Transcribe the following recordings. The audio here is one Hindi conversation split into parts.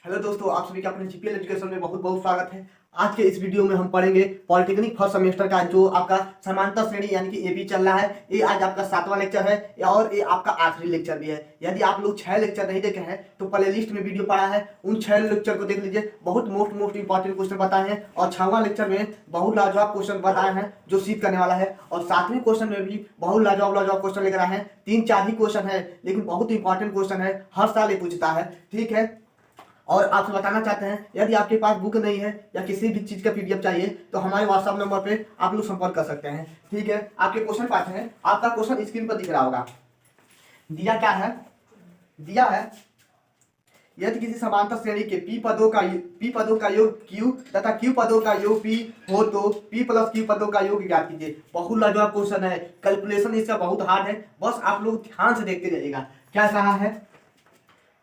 हेलो दोस्तों, आप सभी का अपने जीपीएल एजुकेशन में बहुत बहुत स्वागत है। आज के इस वीडियो में हम पढ़ेंगे पॉलिटेक्निक फर्स्ट सेमेस्टर का जो आपका समांतर श्रेणी यानी कि एपी चल रहा है। ये आज आपका 7वां लेक्चर है और ये आपका आखिरी लेक्चर भी है। यदि आप लोग 6 लेक्चर नहीं देखे हैं तो प्ले लिस्ट में वीडियो पड़ा है, उन 6 लेक्चर को देख लीजिए। बहुत मोस्ट इंपॉर्टेंट क्वेश्चन बताए हैं और 6वां लेक्चर में बहुत लाजवाब क्वेश्चन बताए हैं जो सीध करने वाला है। और 7वें क्वेश्चन में भी बहुत लाजवाब क्वेश्चन लेकर आए हैं। 3-4 ही क्वेश्चन है लेकिन बहुत इंपॉर्टेंट क्वेश्चन है, हर साल ये पूछता है। ठीक है, और आपसे बताना चाहते हैं यदि आपके पास बुक नहीं है या किसी भी चीज का पीडीएफ चाहिए तो हमारे व्हाट्सएप नंबर पे आप लोग संपर्क कर सकते हैं। ठीक है, आपके क्वेश्चन पाठ हैं। आपका क्वेश्चन स्क्रीन पर दिख रहा होगा। दिया क्या है? दिया है यदि किसी समांतर श्रेणी के p पदों का योग q तथा q पदों का योग p हो तो p प्लस q पदों का योग ज्ञात कीजिए। बहुत लाजवाब क्वेश्चन है, कैलकुलेशन इसका बहुत हार्ड है, बस आप लोग ध्यान से देखते जाइएगा। क्या कहा है?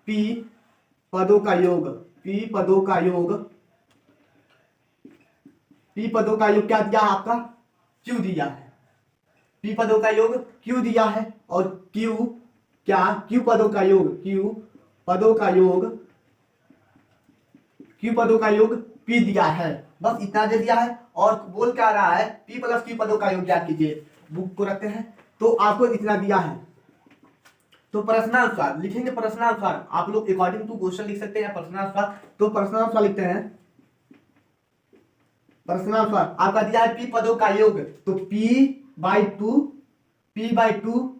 p पदों का योग, p पदों का योग, p पदों का योग क्या दिया है आपका? q दिया है। p पदों का योग q दिया है और q क्या? q पदों का योग, q पदों का योग, q पदों का योग p दिया है। बस इतना दे दिया है और बोल क्या रहा है? p प्लस q पदों का योग ज्ञात कीजिए। बुक को रखते हैं तो आपको इतना दिया है तो प्रश्नानुसार लिखेंगे। प्रश्नानुसार आप लोग अकॉर्डिंग टू क्वेश्चन लिख सकते हैं प्रश्नानुसार। तो प्रश्नानुसार लिखते हैं। प्रश्नानुसार आपका दिया है p पदों का योग, तो p/2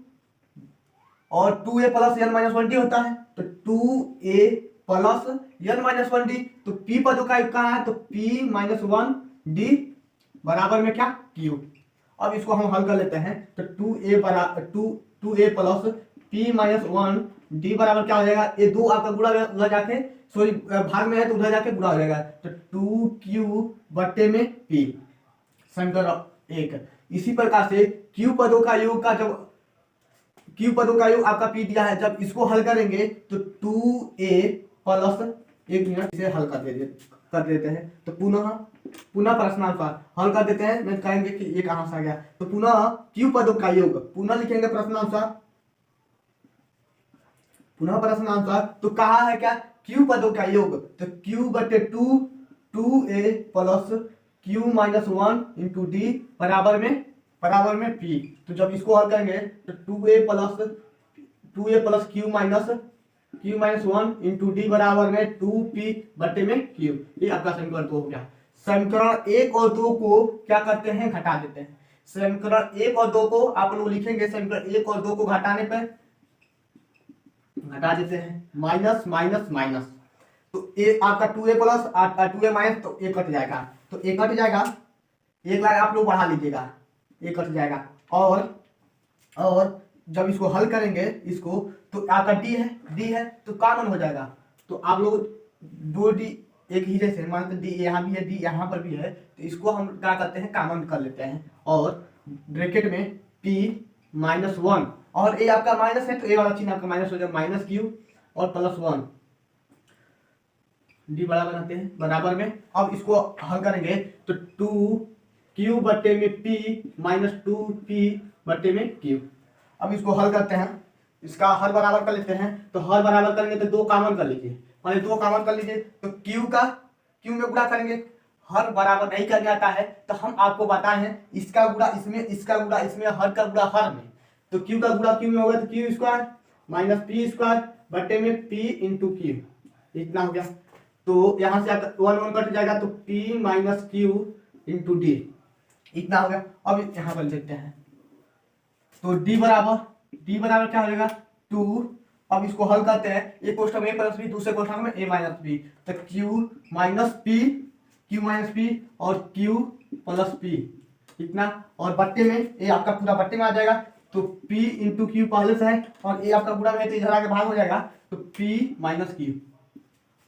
और 2a plus n minus 1d होता है, तो 2a plus n minus 1d। तो p पदों का योग कहाँ है? तो p माइनस 1d बराबर में क्या? q। अब इसको हम हल कर लेते हैं तो 2a plus p minus 1d बराबर क्या हो जाएगा? ये दो आपका गुणा उधर जाके, सॉरी भाग में है तो उधर जाके गुणा हो जाएगा, तो 2q बट्टे में p। समीकरण 1। इसी प्रकार से q पदों का योग का जब q पदों का योग आपका p दिया है, जब इसको हल करेंगे तो 2a प्लस, एक मिनट इसे हल कर देते हैं। तो पुनः प्रश्नानुसार हल कर देते हैं। मैं कहेंगे कि ये कहां से आ गया, तो पुनः q पदों का योग पुनः लिखेंगे प्रश्नानुसार। पुनः प्रश्नानुसार तो कहा है क्या? q पदों का योग, तो q बटे 2a plus q minus 1 into D बराबर में p। तो जब इसको हल करेंगे तो 2a plus q minus 1 into D बराबर में 2p बटे में q। ये आपका समीकरण 2 हो गया। समीकरण 1 और 2 को क्या करते हैं? घटा देते हैं। समीकरण 1 और 2 को आप लोग लिखेंगे, समीकरण 1 और 2 को घटाने पर घटा देते हैं, माइनस माइनस माइनस, तो ए आपका 2a प्लस 2a माइनस, तो ए कट जाएगा, तो ए कट जाएगा। एक लाइन आप लोग बढ़ा लीजिएगा, ए कट जाएगा। और जब इसको हल करेंगे इसको, तो आपका डी है तो कॉमन हो जाएगा। तो आप लोग 2d एक ही जैसे मानते डी यहाँ भी है, डी यहाँ पर भी है, तो इसको हम क्या करते हैं? कॉमन कर लेते हैं और ब्रैकेट में p माइनस 1 और ए आपका माइनस है तो ए वाला चिन्ह आपका माइनस हो जाएगा, माइनस q और प्लस 1 डी बराबर बनाते हैं बराबर में। अब इसको हल करेंगे तो 2q बटे में p माइनस 2p बटे में q। अब इसको हल करते हैं, इसका हर बराबर कर लेते हैं। तो हर बराबर करेंगे तो 2 कॉमन कर लीजिए, पहले 2 कॉमन कर लीजिए, तो q में गुणा करेंगे। हर बराबर नहीं करने आता है तो हम आपको बताए हैं, इसका गुणा इसमें, इसका गुणा इसमें, हर का गुणा हर में। तो q का गुणा q में होगा तो q square minus p square बटे में p इंटू q, इतना हो गया। तो यहाँ से आपका 1 कट जाएगा तो p minus q into D, इतना हो गया। अब यहाँ पर देखते हैं तो d बराबर क्या हो जाएगा? 2। अब इसको हल करते हैं, एक क्वेश्चन में a प्लस बी, दूसरे क्वेश्चन में a माइनस बी, तो q माइनस p और q प्लस p, इतना। और बट्टे में ए आपका पूरा बट्टे में आ जाएगा, तो p इंटू क्यू पहले से है और ए आपका पूरा में तो इधर आके भाग हो जाएगा, तो p माइनस क्यू।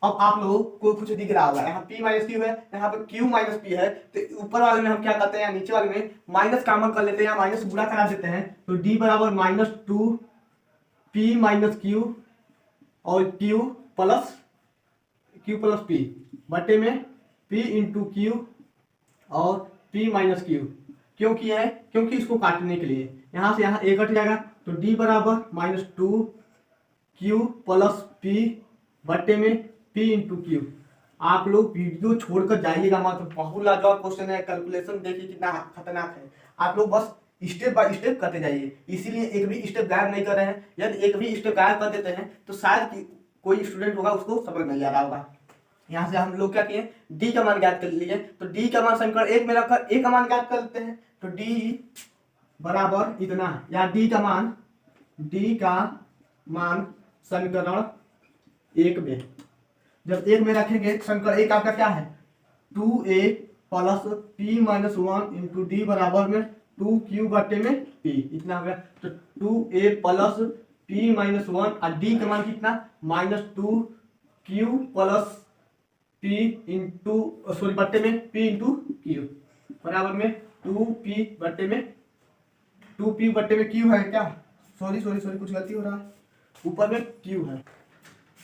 अब आप लोगों को कुछ दिख रहा होगा, यहाँ p माइनस क्यू है, यहाँ पे q माइनस p है, तो ऊपर वाले में हम क्या करते हैं? नीचे वाले में माइनस कॉमन कर लेते हैं या माइनस गुणा करा देते हैं, तो d बराबर माइनस 2p माइनस q और q प्लस p बटे में p इंटू क्यू और p माइनस q। क्यों किया है? क्योंकि इसको काटने के लिए यहाँ से यहाँ a कट जाएगा, तो d बराबर माइनस 2q प्लस p बटे में P इंटू क्यू। आप लोग वीडियो छोड़कर जाइएगा मत, बहुत लाजवाब क्वेश्चन है, कैलकुलेशन देखिए कितना खतरनाक है। आप लोग बस स्टेप बाय स्टेप करते जाइए, इसीलिए एक भी स्टेप गायब नहीं कर रहे हैं। यदि एक भी स्टेप गायब कर देते हैं तो शायद कोई स्टूडेंट होगा उसको समझ नहीं आ रहा होगा। यहाँ से हम लोग क्या किए, डी का मान ज्ञात कर लिए, तो डी का मान समीकरण एक में रखकर ए का मान ज्ञात कर लेते हैं। तो डी बराबर इतना, या डी का मान समीकरण एक में, जब एक में रखेंगे समीकरण एक आपका क्या है, 2a plus p minus 1 into D बराबर में 2q बटे में p, इतना हो गया। तो 2a प्लस p माइनस 1 और d का मान कितना, minus 2q plus p into sorry बटे में p इंटू q बराबर में 2p बटे में 2p बटे में q है क्या, सॉरी कुछ गलती हो रहा है, ऊपर में q है,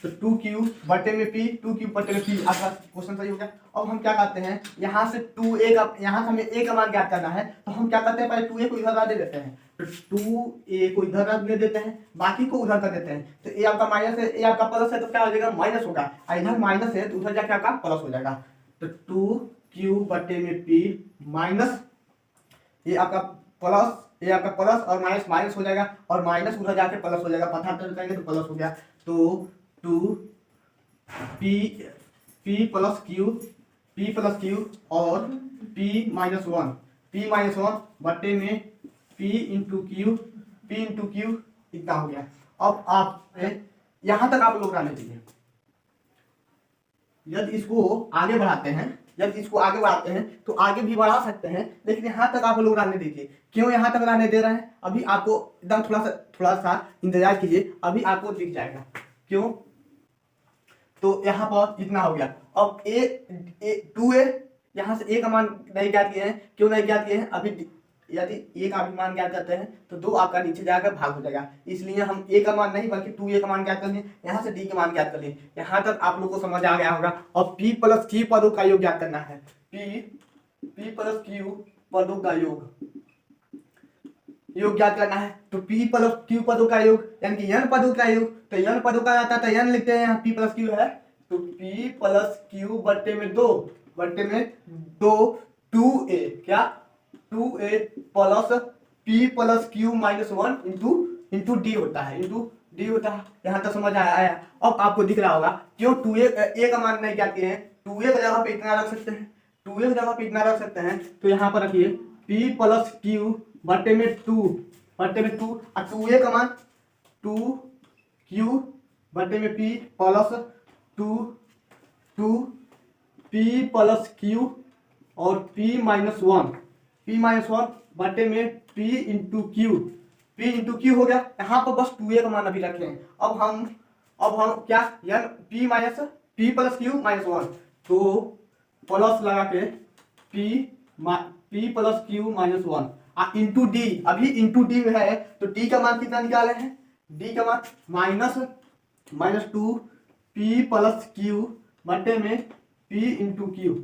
तो 2q बटे में p, 2q बटे में p, आपका क्वेश्चन सही हो गया। अब हम क्या करते हैं, यहाँ से 2a का, यहाँ से हमें a का मान ज्ञात करना है, तो हम क्या करते हैं, पहले 2a को इधर रख देते हैं, तो 2a को इधर रख देते हैं, बाकी को उधर कर देते हैं। तो a आपका माइनस है, a आपका प्लस है, तो क्या हो जाएगा, माइनस होगा, इधर माइनस है तो उधर जाके आपका प्लस हो जाएगा। तो 2q बटे में p माइनस ये आपका प्लस, ये आपका प्लस और माइनस माइनस हो जाएगा, और माइनस उधर जाके प्लस हो जाएगा, पठार करेंगे तो प्लस हो गया। तो 2p प्लस क्यू और p माइनस 1 बटे में p इंटू क्यू इतना हो गया। अब आप यहां तक आप लोग रहने दीजिए, यदि इसको आगे बढ़ाते हैं तो आगे भी बढ़ा सकते हैं, लेकिन यहाँ तक आप लोग रहने दीजिए। क्यों यहाँ तक रहने दे रहे हैं, अभी आपको एकदम थोड़ा सा इंतजार कीजिए, अभी आपको दिख जाएगा क्यों। तो यहाँ पर इतना हो गया। अब a 2a, यहाँ से a का मान नहीं ज्ञात किए हैं, क्यों नहीं ज्ञात किए हैं, अभी यदि a का भी मान ज्ञात करते हैं तो 2 आपका नीचे जाकर भाग हो जाएगा, इसलिए हम a का मान नहीं बल्कि 2a का मान ज्ञात कर लिए, यहाँ से d का मान ज्ञात कर लिए। यहाँ तक आप लोग को समझ आ गया होगा। और p प्लस q पदों का योग ज्ञात करना है, p प्लस q पदों का योग ज्ञात करना है। तो p प्लस q पदों का योग यानी कि n पदों का योग, तो n पदों का आता है तो n लिखते हैं, यहाँ p प्लस q है, तो p प्लस q बटे में 2 2a क्या 2a plus p plus q minus 1 into D होता है, यहाँ तक समझ आया। अब आपको दिख रहा होगा क्यों 2a का मान नहीं ज्ञात किए हैं, 2a की जगह पे इतना रख सकते हैं, तो यहाँ पर रखिए p प्लस q बटे में 2 और 2a का मान 2q बटे में p plus 2p plus q और p माइनस 1 बटे में p इंटू क्यू हो गया। यहाँ पर बस 2a का मान अभी रखे हैं। अब हम क्या p प्लस q माइनस 1, तो प्लस लगा के p plus q minus 1 into D, अभी इंटू डी में है तो डी का मान कितना निकाले हैं, डी का मान माइनस 2p प्लस q बटे में p इंटू क्यू।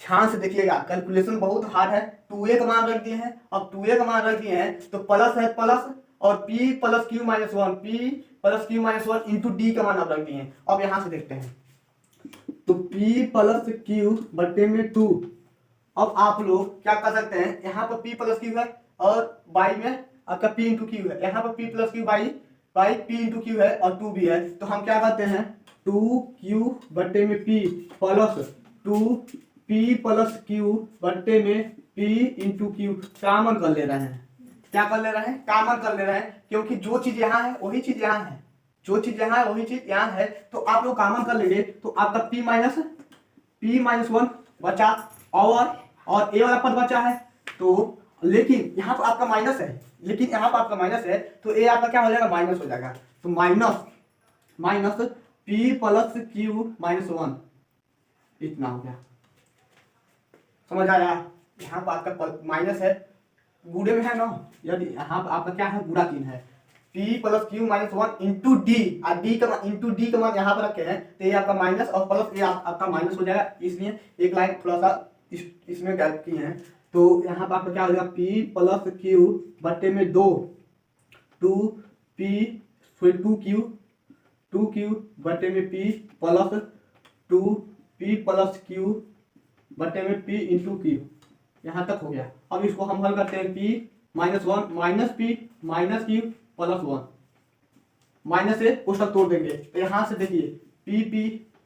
ध्यान से देखिएगा, कैलकुलेशन बहुत हार्ड है। 2a का मान रख दिए हैं, अब 2a का मान रख दिए हैं तो प्लस है प्लस और p plus q minus 1 into D का मान अब रख दिए हैं। अब यहां से देखते हैं, तो p प्लस q बटे में 2। अब आप लोग क्या कर सकते हैं, यहाँ पर p प्लस q है और y में आपका p इंटू क्यू है, यहाँ पर p plus q by p into Q है और 2 भी है, तो हम क्या करते हैं 2q बटे में p plus 2p plus q बटे में p इंटू क्यू कॉमन कर ले रहे हैं। क्या कर ले रहे हैं, कॉमन कर ले रहे हैं, क्योंकि जो चीज यहाँ है वही चीज यहाँ है, तो आप लोग कॉमन कर लीजिए, तो आपका p माइनस 1 बचा और ए वाला पद बचा है। तो लेकिन यहाँ पर आपका माइनस है, तो ए आपका क्या हो जाएगा, माइनस हो जाएगा। तो minus p plus q minus 1 इतना हो गया, समझ आया। यहाँ पर आपका माइनस है, बूढ़े में है ना, यदि यहाँ पर आपका क्या है, बुरा चिन्ह है, p plus q minus 1 into D, into D का मान यहाँ पर रखे हैं, तो ये आपका माइनस और प्लस ये आपका माइनस हो जाएगा, इसलिए एक लाइन थोड़ा सा इसमें गैप की है। तो यहाँ पर आपका क्या हो जाएगा, p प्लस q बटे में 2 2p 2q बटे में p plus 2p plus q बटे में p इंटू q। यहाँ तक हो गया। अब इसको हम हल करते हैं, p minus 1 minus p minus q plus 1, minus से क्वेश्चन तोड़ देंगे तो यहाँ से देखिए p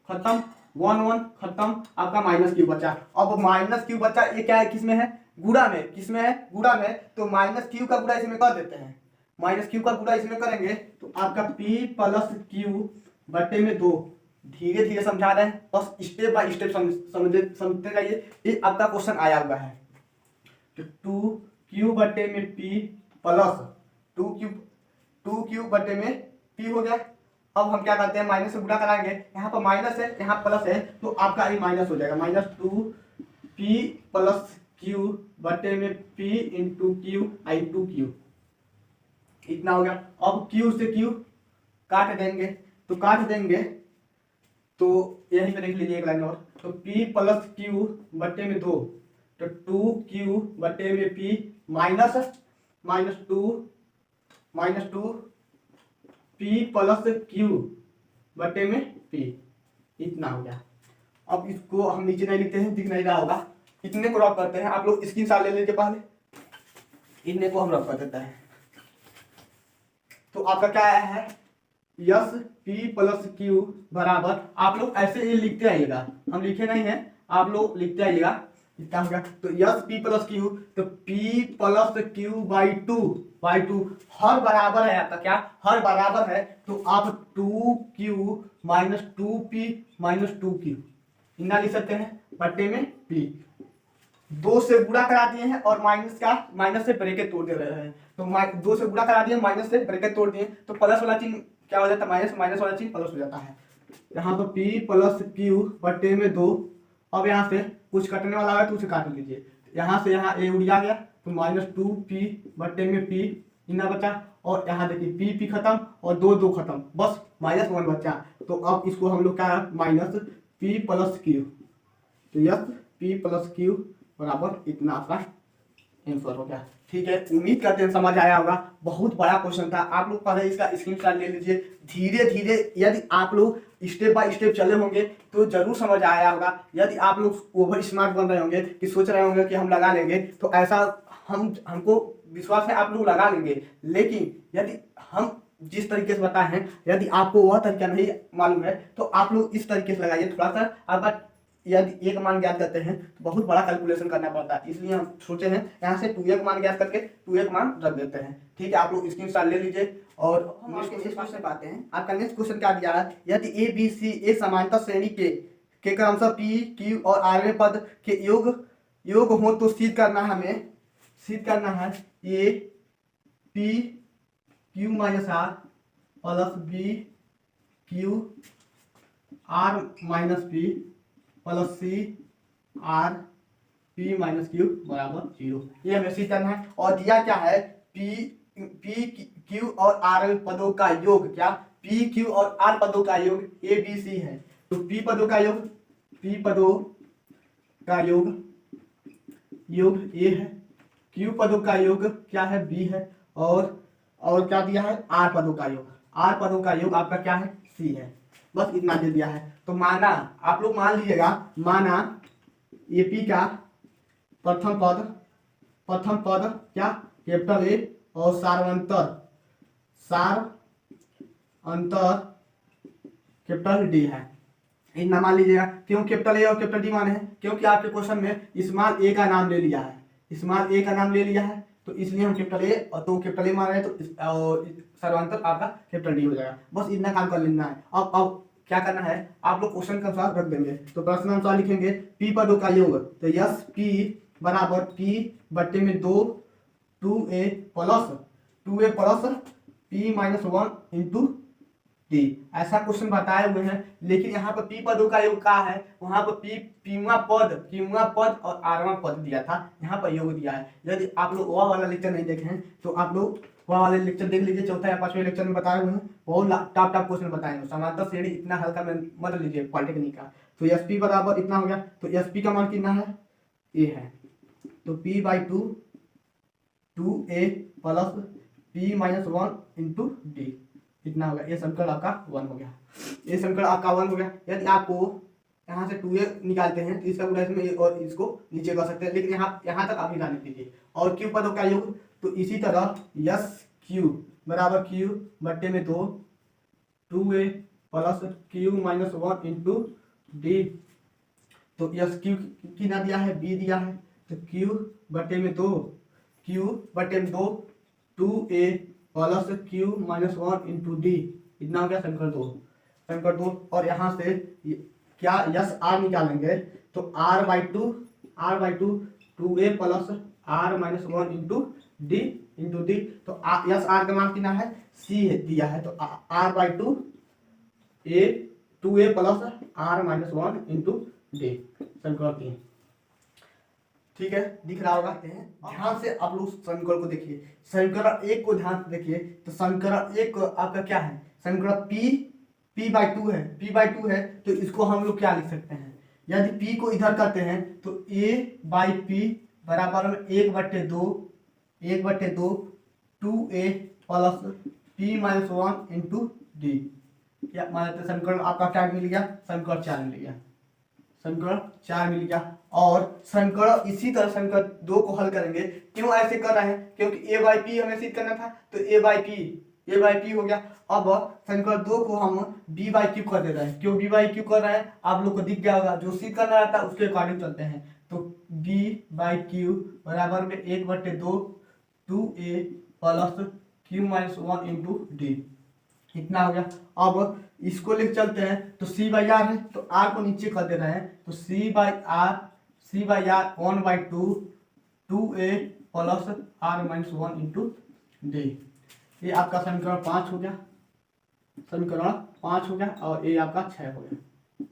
खत्म, 1 1 खत्म, आपका माइनस क्यू बचा। अब माइनस क्यू बचा, ये क्या है, किसमें है, गुणा में, किसमें है, गुणा में, तो माइनस क्यू का गुणा इसमें कर देते हैं, माइनस क्यू का गुणा इसमें करेंगे तो आपका p प्लस क्यू बटे में 2। धीरे धीरे समझा रहे हैं, बस स्टेप बाय स्टेप समझते जाइए। ये आपका क्वेश्चन आया हुआ है, तो 2q बटे में p प्लस 2q बटे में p हो गया। अब हम क्या करते हैं, माइनस से गुणा कराएंगे, यहाँ पर माइनस है यहाँ प्लस है तो आपका ये माइनस हो जाएगा, माइनस 2p प्लस q बटे में p इंटू q आई टू q, इतना हो गया। अब q से q काट देंगे, तो काट देंगे तो यहीं पे देख लीजिए एक लाइन और, तो p प्लस q बटे में 2, तो 2q बटे में p minus 2 p plus q बटे में p, इतना हो गया। अब इसको हम नीचे नहीं लिखते हैं, दिख नहीं रहा होगा, इतने को रफ करते हैं, आप लोग स्क्रीनशॉट ले लीजिए पहले, इतने को हम रफ कर देते हैं। तो आपका क्या आया है, यस p प्लस q बराबर, आप लोग ऐसे ये लिखते आइएगा, हम लिखे नहीं है, आप लोग लिखते आइएगा, इतना हो गया। तो यस p प्लस q, तो p plus q by two हर बराबर है आपका, क्या हर बराबर है, तो आप 2q minus 2p minus 2q इतना लिख सकते हैं बटे में p। 2 से गुणा करा दिए हैं और माइनस से ब्रैकेट तोड़ दे रहे हैं, तो 2 से गुणा करा दिए, माइनस से ब्रैकेट तोड़ दिए, तो प्लस वाला चिन्ह क्या हो जाता है, माइनस वाला चिन्ह प्लस हो जाता है। यहाँ पर p प्लस q बटे में 2। अब यहाँ से कुछ कटने वाला है तो उसे काट लीजिए, यहाँ से यहाँ a उड़ आ गया, तो माइनस 2p बटे में p इतना बचा, और यहाँ देखिए p खत्म और 2 खत्म, बस माइनस 1 बचा। तो अब इसको हम लोग क्या, माइनस p प्लस q, तो यस p प्लस q बराबर इतना आपका आंसर हो गया। ठीक है, उम्मीद करते हैं समझ आया होगा, बहुत बड़ा क्वेश्चन था, आप लोग पहले इसका स्क्रीनशॉट ले लीजिए। धीरे धीरे यदि आप लोग स्टेप बाय स्टेप चले होंगे तो जरूर समझ आया होगा। यदि आप लोग ओवर स्मार्ट बन रहे होंगे कि सोच रहे होंगे कि हम लगा लेंगे, तो ऐसा हमको विश्वास है आप लोग लगा लेंगे, लेकिन यदि हम जिस तरीके से बताए हैं, यदि आपको वह तरीका नहीं मालूम है तो आप लोग इस तरीके से लगाइए। थोड़ा सा अगर यदि एक मान ज्ञात करते हैं तो बहुत बड़ा कैलकुलेशन करना पड़ता है, इसलिए हम सोचे हैं यहाँ से 2 मान ज्ञात करके 2 मान रख देते हैं। ठीक है, आप लोग स्क्रीनशॉट ले लीजिए। और हम नेक्स्ट क्वेश्चन पाते हैं। आपका नेक्स्ट क्वेश्चन क्या दिया है, यदि ए बी सी एक समांतर श्रेणी के क्रमशः पी क्यू और आरवें पद के योग हो तो सिद्ध करना है, हमें सिद्ध करना है A P Q minus R plus B Q R minus P plus C R P minus Q बराबर 0, ये हमें सिद्ध करना है। और दिया क्या है, पी क्यू और आर पदों का योग, क्या पी क्यू और आर पदों का योग ए बी सी है, तो पी पदों का योग ए है, क्यू पदों का योग क्या है, बी है, और क्या दिया है, आर पदों का योग आपका क्या है, सी है। बस इतना दे दिया है। तो माना, आप लोग मान लीजिएगा, माना एपी का प्रथम पद क्या, कैपिटल ए और सार अंतर कैपिटल डी है, इतना मान लीजिएगा। क्यों कैपिटल ए और कैपिटल डी माने हैं, क्योंकि आपके क्वेश्चन में स्मॉल ए का नाम ले लिया है, तो इसलिए हम कैपिटल ए और तो कैपिटल ए मान रहे हैं, तो सर्वांतर आपका कैपिटल डी हो जाएगा। बस इतना काम कर लेना है। अब क्या करना है, आप लोग क्वेश्चन के अनुसार रख देंगे, तो प्रश्न अनुसार लिखेंगे पी पदों का योग, तो यस पी बराबर पी बटे में 2a plus p minus 1 into D, ऐसा क्वेश्चन बताए हुए हैं। लेकिन यहाँ पर पी पदों का योग क्या है, वहां पर क्यूवा पद और आरवां पद दिया था, यहाँ पर योग दिया है। यदि आप लोग वह वाला लेक्चर नहीं देखे हैं तो आप लोग वह वाले लेक्चर देख लीजिए, 4 या 5वें लेक्चर में बताए हुए हैं, बहुत टॉप क्वेश्चन बताए हैं। समांतर श्रेणी इतना हल्का में मत लीजिए पॉलिटेक्निक का। तो एस पी बराबर इतना हो गया, तो एस पी का मान कितना है, ए है, तो p by 2a plus p minus 1 into D, कितना हो गया, ये समीकरण आपका 1 हो गया, ये समीकरण आपका 1 हो गया। यदि आपको यहाँ से 2a निकालते हैं तो इसका गुणा इसमें और इसको नीचे कर सकते हैं, लेकिन यहाँ तक आप निकाल दीजिए। और क्यू पदों का योग, तो इसी तरह यस क्यू बराबर क्यू बट्टे में 2 2a plus Q minus 1 into D. तो यस क्यू कितना दिया है, बी दिया है, तो क्यू बट्टे में 2 2a plus Q minus 1 into D, इतना हो गया समीकरण 2। और यहाँ से क्या यस आर निकालेंगे, तो r by two 2a plus r minus 1 into D. तो यस आर का मान कितना है, c दिया है, तो r by two 2a plus r minus 1 into D, समीकरण 3। ठीक है, दिख रहा होगा। ध्यान से आप लोग समीकरण को देखिए, समीकरण 1 को ध्यान से देखिए। तो समीकरण 1 आपका क्या है, समीकरण p बाई 2 है, तो इसको हम लोग क्या लिख सकते हैं, यदि p को इधर करते हैं तो a बाई पी बराबर में 1/2 2a plus p minus 1 into D. क्या मानते समीकरण आपका क्या मिल गया, समीकरण 4 मिल गया। और समीकरण इसी तरह समीकरण 2 को हल करेंगे। क्यों ऐसे कर रहे हैं, क्योंकि a बाई पी हमें सिद्ध करना था, तो a बाई पी हो गया। अब समीकरण 2 को हम b बाई क्यू कर दे रहे हैं। क्यों b बाई क्यू कर रहे हैं, आप लोग को दिख गया होगा, जो सिद्ध करना रहता है उसके अकॉर्डिंग चलते हैं। तो b बाई क्यू बराबर में 1/2 2a plus Q minus 1 into D, इतना हो गया। अब इसको लेकर चलते हैं, तो c बाई आर है, तो r को नीचे कर दे रहे हैं, तो c by R 1/2 2a plus r minus 1 into D. ये आपका समीकरण 5 हो गया, और ये आपका 6 हो गया।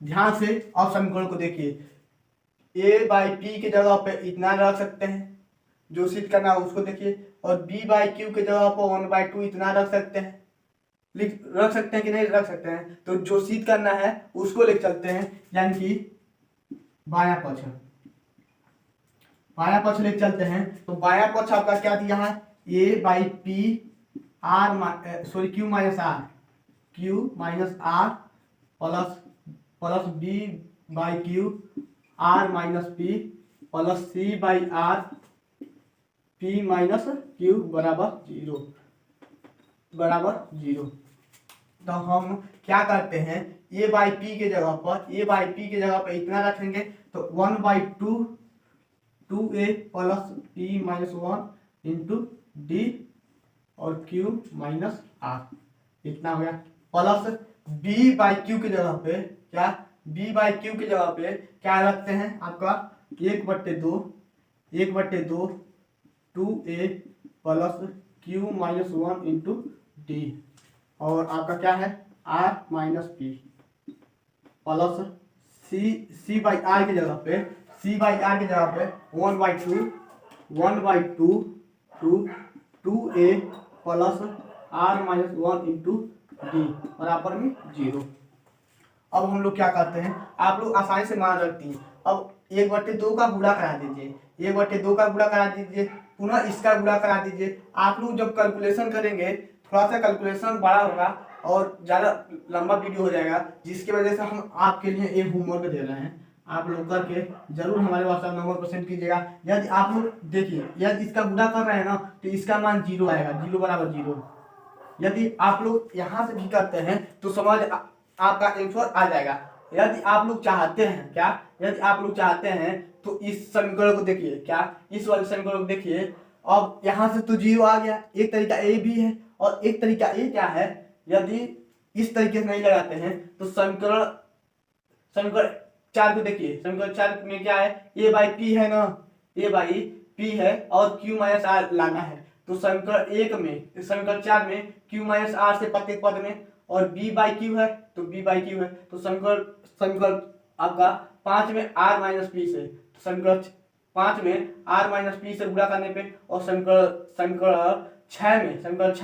ध्यान से अब समीकरण को देखिए, a बाई पी के जगह पे इतना रख सकते हैं, जो सिद्ध करना है उसको देखिए, और b बाई क्यू के जगह पर 1/2 इतना रख सकते हैं कि नहीं रख सकते हैं। तो जो सिद्ध करना है उसको लेकर चलते हैं, यानी कि बायां पक्ष लेकर चलते हैं। तो बायां पक्ष आपका क्या दिया है, a by P Q minus R plus b by Q r minus P plus c by R p minus Q बराबर 0। तो हम क्या करते हैं, a बाई पी के जगह पर इतना रखेंगे, तो 1/2 2a plus p minus 1 into D और q माइनस r, इतना हो गया। प्लस b बाई क्यू के जगह पे क्या रखते हैं, आपका 1/2 2a plus q minus 1 into D, और आपका क्या है r minus P plus c by R के जगह पे 1/2 2a plus r minus 1 into D बराबर में 0। अब हम लोग क्या करते हैं, आप लोग आसानी से मान रखती हैं। अब 1/2 का गुणा करा दीजिए, पुनः इसका गुणा करा दीजिए। आप लोग जब कैलकुलेशन करेंगे, थोड़ा सा कैलकुलेशन बड़ा होगा और ज़्यादा लंबा वीडियो हो जाएगा, जिसकी वजह से हम आपके लिए एक होमवर्क दे रहे हैं। आप लोग करके जरूर हमारे व्हाट्सएप नंबर पर सेंड कीजिएगा। यदि आप लोग देखिए, यदि इसका गुणा कर रहे हैं ना, तो इसका मान 0 आएगा, 0 बराबर 0। यदि आप लोग यहाँ से भी करते हैं तो समझ आपका आंसर आ जाएगा। यदि आप लोग चाहते हैं तो इस समीकरण को देखिए, इस वाले समीकरण को देखिए। अब यहाँ से तो 0 आ गया। एक तरीका ए भी है और एक तरीका ए क्या है, यदि इस तरीके से नहीं लगाते हैं तो समीकरण 4 को देखिए। समीकरण 4 में क्या है, a बाई पी है ना, a बाई पी है और q माइनस आर लाना है। तो समीकरण 4 में q माइनस आर से प्रत्येक पद में, और b बाई क्यू है तो b बाई क्यू है। तो समीकरण आपका 5 में r माइनस पी से, समीकरण 5 में r माइनस पी से गुणा करने पे, और समीकरण 6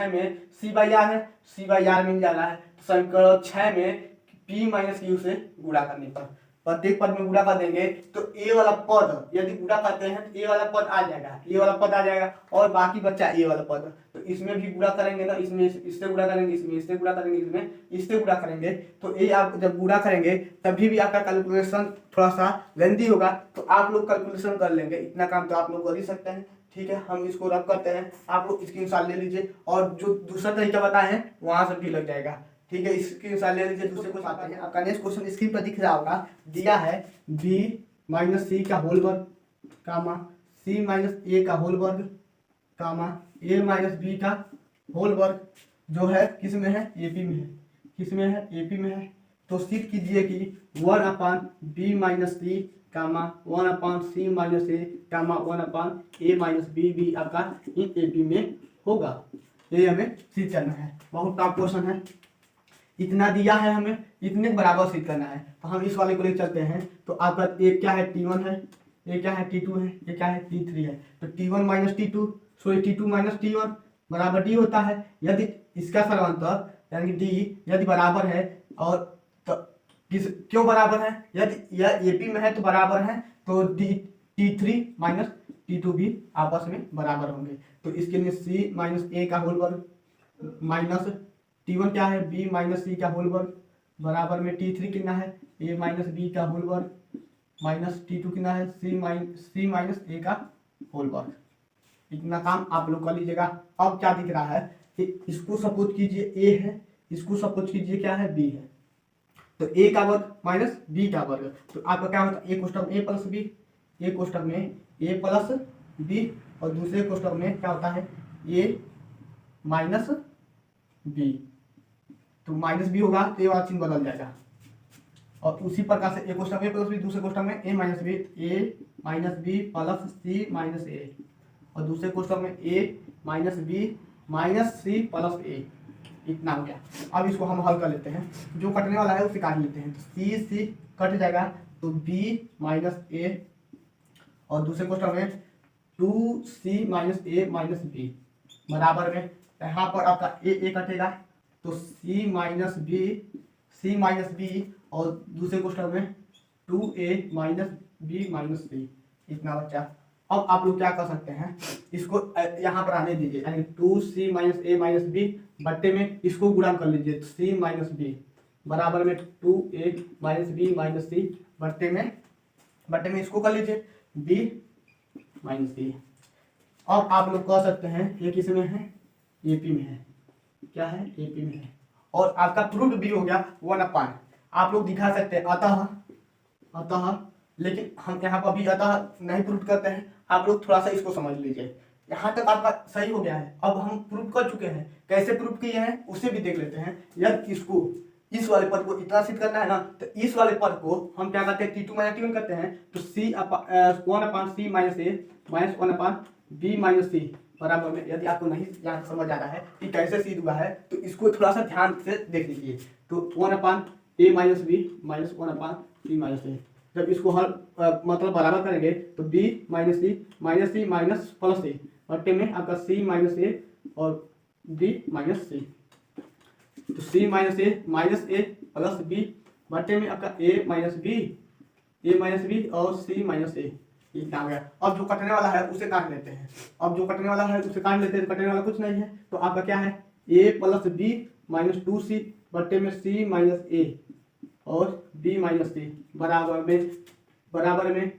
में c बाई आर है, c बाई आर मिल जाना है। तो समीकरण 6 में p माइनस क्यू से गुणा करने पर प्रत्येक पद में गुणा कर देंगे तो ए वाला पद यदि गुणा करते हैं तो ए वाला पद आ जाएगा, ए वाला पद आ जाएगा और बाकी बच्चा ए वाला पद। तो इसमें भी गुणा करेंगे ना, इसमें इससे गुणा करेंगे, इसमें इससे गुणा करेंगे, इसमें इससे गुणा करेंगे। तो ये आप जब गुणा करेंगे तभी भी आपका कैलकुलेशन थोड़ा सा लेंदी होगा, तो आप लोग कैलकुलेशन कर लेंगे, इतना काम तो आप लोग कर ही सकते हैं। ठीक है, हम इसको रब करते हैं, आप लोग स्क्रीनशॉट ले लीजिए और जो दूसरा तरीका बताए हैं वहां से भी लग जाएगा। ठीक है, स्क्रीनशॉट ले लीजिए। दूसरे क्वेश्चन आते हैं, आपका नेक्स्ट क्वेश्चन स्क्रीन पर दिख रहा होगा, दिया है b माइनस सी का होल वर्ग कामा c माइनस ए का होल वर्ग कामा a माइनस बी का होल वर्ग, जो है किस में है, एपी में है, किस में है, एपी में है। तो सिद्ध कीजिए कि 1/b माइनस सी कामा 1/c माइनस ए कामा 1/a माइनस बी भी आपका इन एपी में होगा। ये हमें सिद्ध करना है, बहुत टफ क्वेश्चन है। इतना दिया है, हमें इतने बराबर सिद्ध करना है। तो हम इस वाले को ले चलते हैं। तो आपका एक क्या है, T1 है, ये क्या है, T2 है, ये क्या है, T3 है। तो T1 minus T2 sorry T2 minus T1 बराबर D होता है। यदि इसका सर्वांतर यानी कि D यदि बराबर है और तो क्यों बराबर है, यदि यह एपी में है तो बराबर है, तो T3 माइनस T2 भी आपस में बराबर होंगे। तो इसके लिए C माइनस ए का होल वर्ग माइनस T1 क्या है, b माइनस सी का होल वर्ग बराबर में T3 कितना है, a माइनस बी का होल वर्ग माइनस T2 कितना है, c माइनस ए का होल वर्ग। इतना काम आप लोग कर लीजिएगा। अब क्या दिख रहा है कि इसको सपोज कीजिए a है, इसको सपोज कीजिए क्या है, b है। तो a का वर्ग माइनस b का वर्ग, तो आपका क्या होता है, एक कोष्ठक a प्लस b, एक कोष्ठक में a प्लस b और दूसरे कोष्ठक में क्या होता है, a माइनस b। तो माइनस बी होगा तो ये वाला चिन्ह बदल जाएगा। और उसी प्रकार से एक कोष्ठक में प्लस बी, दूसरे कोष्ठक में A minus B, A minus B plus C minus A, और दूसरे कोष्ठक में A minus B minus C plus A. इतना हो गया। अब इसको हम हल कर लेते हैं, जो कटने वाला है उसे काट लेते हैं। तो सी सी कट जाएगा तो बी माइनस ए और दूसरे कोष्ठक में 2c माइनस ए माइनस बी बराबर में, यहाँ पर आपका ए कटेगा तो c माइनस बी और दूसरे कोष्ठक में 2a माइनस बी माइनस सी। इतना बच्चा। अब आप लोग क्या कर सकते हैं, इसको यहाँ पर आने दीजिए, यानी 2c माइनस ए माइनस बी बट्टे में इसको गुणा कर लीजिए, c माइनस बी बराबर में 2a माइनस बी माइनस सी बट्टे में इसको कर लीजिए b माइनस सी। अब आप लोग कह सकते हैं ये किस में है, एपी में है, क्या है, एपी में है। और आपका प्रूफ भी हो गया 1/। आप लोग दिखा सकते हैं अतः, लेकिन हम यहाँ पर भी अतः नहीं प्रूफ करते हैं। आप लोग थोड़ा सा इसको समझ लीजिए, यहाँ तक आपका सही हो गया है। अब हम प्रूफ कर चुके हैं, कैसे प्रूफ किए हैं उसे भी देख लेते हैं। यदि इसको इस वाले पद को इतना सिद्ध करना है ना, तो इस वाले पद को हम क्या करते हैं, T2 माइनस T1 करते हैं। तो c 1/c माइनस ए माइनस 1/b माइनस सी बराबर में, यदि आपको नहीं यहाँ समझ आ रहा है कि कैसे सिद्ध हुआ है तो इसको थोड़ा सा ध्यान से देख लीजिए। तो 1/a minus B minus 1/c minus A, जब इसको हल मतलब बराबर करेंगे तो b minus C minus plus A बट्टे में आपका c माइनस ए और b माइनस सी। तो c माइनस ए प्लस b बट्टे में आपका a माइनस बी और c माइनस ए। इतना हो गया। अब जो कटने वाला है उसे काट लेते हैं, कटने वाला कुछ नहीं है। तो आपका क्या है, a plus B minus 2c बट्टे में c माइनस ए और b माइनस सी बराबर में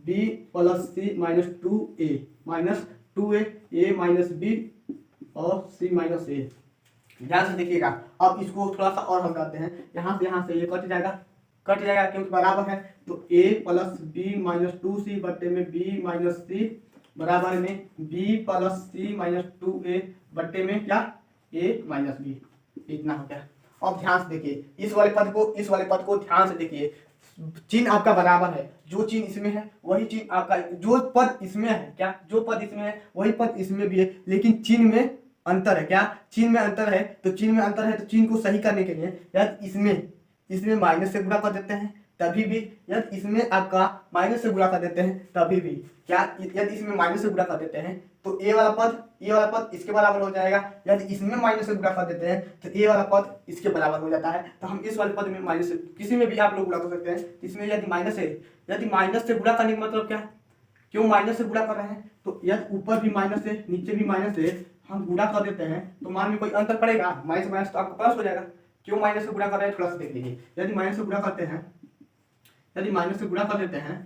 b plus C minus 2a minus 2a a minus b और c माइनस ए। ध्यान से देखिएगा। अब इसको थोड़ा सा और हल करते हैं, यहाँ से ये कट जाएगा क्योंकि बराबर है। तो a plus B minus 2c बट्टे में b माइनस सी बराबर में b plus C minus 2a बट्टे में क्या, a माइनस b। इतना हो गया। अब ध्यान से देखिए, इस वाले पद को ध्यान से देखिए। चिन्ह आपका बराबर है, जो चिन्ह इसमें है वही चिन्ह आपका, जो पद इसमें है क्या, जो पद इसमें है वही पद इसमें भी है, लेकिन चिन्ह में अंतर है। क्या चिन्ह में अंतर है? तो चिन्ह को सही करने के लिए यार इसमें माइनस से गुणा कर देते हैं, तभी भी, यदि इसमें आपका माइनस से गुणा कर देते हैं तभी भी, क्या यदि इसमें माइनस से गुणा कर देते हैं तो ये वाला पद इसके बराबर हो जाएगा। यदि इसमें माइनस से गुणा कर देते हैं तो ये वाला पद इसके बराबर हो जाता है। तो हम इस वाले पद में माइनस से, किसी में भी आप लोग गुणा कर सकते हैं। इसमें यदि माइनस है, यदि माइनस से गुणा करने का मतलब क्या, क्यों माइनस से गुणा कर रहे हैं, तो यदि ऊपर भी माइनस है नीचे भी माइनस है, हम गुणा कर देते हैं तो मान में कोई अंतर पड़ेगा, माइनस माइनस तो आपको प्लस हो जाएगा। क्यों माइनस से गुणा कर रहे हैं थोड़ा सा देख लीजिए। यदि माइनस से गुणा करते हैं, यदि माइनस से गुणा कर देते हैं,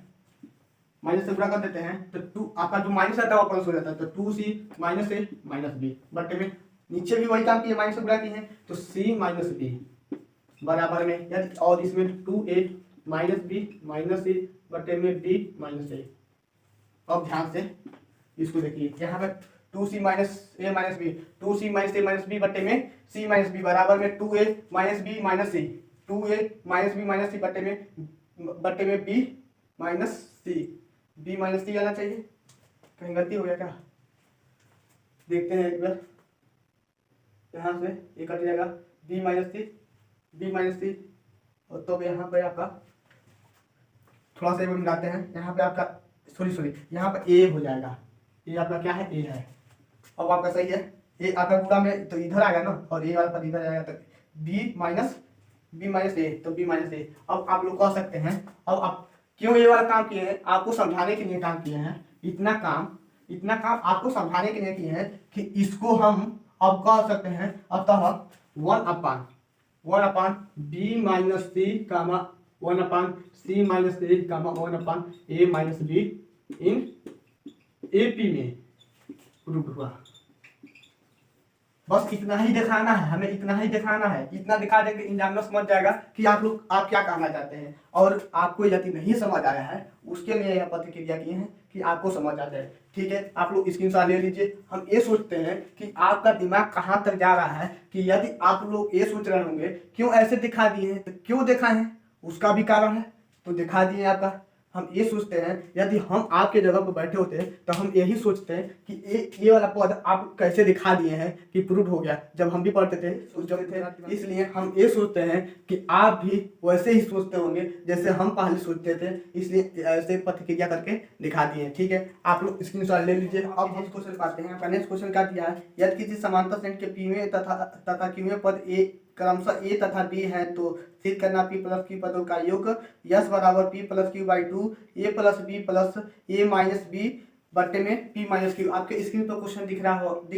माइनस से गुणा कर देते हैं तो 2 आपका जो माइनस आता है वो प्लस हो जाता है। तो 2c minus a minus b बटे में नीचे भी वही काम किए, माइनस से गुणा किए हैं तो c माइनस b बराबर में, यदि और इसमें 2a minus b minus c बटे में b माइनस a। अब ध्यान से इसको देखिए, यहाँ पे 2c minus a minus b, 2c minus a minus b बटे में c माइनस b बराबर में 2a minus b minus c, 2a minus b minus c बटे में b minus c, b minus c आना चाहिए। कहीं गलती हो गया क्या, देखते हैं एक बार। यहाँ से ये कट जाएगा b माइनस c और तो यहाँ पे आपका थोड़ा सा मिलाते हैं, यहाँ पे आपका सॉरी यहाँ पे a हो जाएगा, ये आपका क्या है a है। अब आपका सही है, ये आपका गुणा में तो इधर आ गया ना, और ये वाला पद इधर आएगा तो b माइनस a, तो b माइनस a। अब आप लोग कह सकते हैं, अब आप क्यों ये वाला काम किए हैं, आपको समझाने के लिए काम किए हैं। इतना काम आपको समझाने के लिए किए हैं कि इसको हम अब कह सकते हैं अतः 1 upon b minus c comma 1 upon c minus a comma 1 upon a minus b इन AP में प्रूव हुआ। बस इतना ही दिखाना है, हमें इतना ही दिखाना है। इतना दिखा देंगे एग्जामिनर समझ जाएगा कि आप क्या कहना चाहते हैं। और आपको यदि नहीं समझ आया है उसके लिए यह प्रतिक्रिया किए हैं कि आपको समझ आ जाए। ठीक है, आप लोग स्क्रीनशॉट ले लीजिए। हम ये सोचते हैं कि आपका दिमाग कहाँ तक जा रहा है, कि यदि आप लोग ये सोच रहे होंगे क्यों ऐसे दिखा दिए हैं, तो क्यों दिखाए हैं उसका भी कारण है, तो दिखा दिए आपका। हम ये सोचते हैं यदि हम आपके जगह पर बैठे होते हैं तो हम यही सोचते हैं कि ये वाला पद आप कैसे दिखा दिए हैं कि प्रूव हो गया। जब हम भी पढ़ते थे इसलिए हम ये सोचते हैं कि आप भी वैसे ही सोचते होंगे जैसे हम पहले सोचते थे, इसलिए ऐसे प्रतिक्रिया करके दिखा दिए। ठीक है, आप लोग स्क्रीनशॉट ले लीजिए। अब हम क्वेश्चन पाते हैं। नेक्स्ट क्वेश्चन क्या दिया है, यदि किसी समांतर श्रेणी के पीवें तथा क्यूवें पद ए क्रमशः a तथा b है तो सिद्ध करना p प्लस q पदों का योग यस बराबर p plus q by 2 a plus b plus a minus b बट्टे में p माइनस q। आपके स्क्रीन पर क्वेश्चन दिख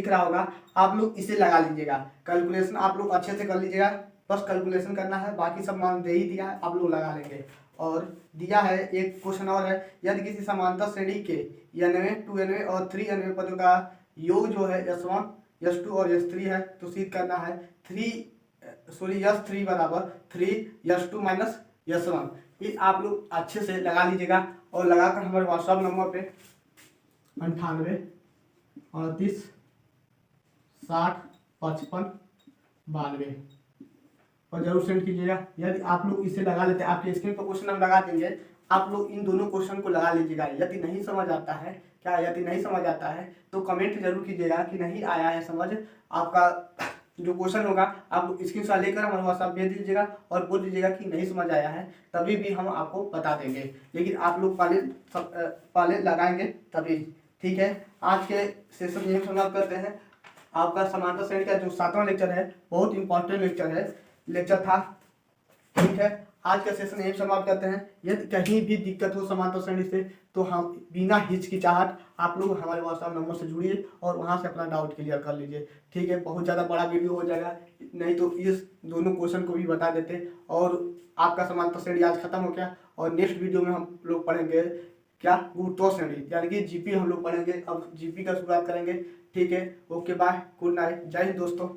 रहा होगा, आप लोग इसे लगा लीजिएगा। कैलकुलेशन आप लोग अच्छे से कर लीजिएगा, बस कैलकुलेशन करना है, बाकी सब मान दे ही दिया है, आप लोग लगा लेंगे। और दिया है एक क्वेश्चन और है, यदि किसी समांतर श्रेणी के n वें 2n वें और 3n वें पदों का योग जो है s1 s2 और s3 है तो सिद्ध करना है s3 बराबर 3s2 माइनस s1। ये आप लोग अच्छे से लगा लीजिएगा और लगाकर हमारे व्हाट्सएप नंबर पे 98 38 60 55 92 और जरूर सेंड कीजिएगा। यदि आप लोग इसे लगा लेते हैं, आपके स्क्रीन पर क्वेश्चन हम लगा देंगे, आप लोग इन दोनों क्वेश्चन को लगा लीजिएगा। यदि नहीं समझ आता है यदि नहीं समझ आता है तो कमेंट जरूर कीजिएगा कि नहीं आया है समझ। आपका जो क्वेश्चन होगा आप लोग स्क्रीनशॉट लेकर हमारे व्हाट्सएप भेज दीजिएगा और बोल दीजिएगा कि नहीं समझ आया है, तभी भी हम आपको बता देंगे। लेकिन आप लोग पहले लगाएंगे तभी। ठीक है, आज के सेशन यही समाप्त करते हैं। आपका समांतर श्रेणी का जो 7वां लेक्चर है बहुत इंपॉर्टेंट लेक्चर था। ठीक है, आज का सेशन यही समाप्त करते हैं। यदि कहीं भी दिक्कत हो समांतर श्रेणी से तो हम बिना हिचकिचाहट आप लोग हमारे व्हाट्सएप नंबर से जुड़िए और वहां से अपना डाउट क्लियर कर लीजिए। ठीक है, बहुत ज़्यादा बड़ा वीडियो हो जाएगा, नहीं तो इस दोनों क्वेश्चन को भी बता देते और आपका समांतर श्रेणी आज खत्म हो गया। और नेक्स्ट वीडियो में हम लोग पढ़ेंगे क्या, गुरुत्व श्रेणी यानी कि जीपी हम लोग पढ़ेंगे। अब जीपी का शुरुआत करेंगे। ठीक है, ओके बाय, गुड नाइट, जय हिंद दोस्तों।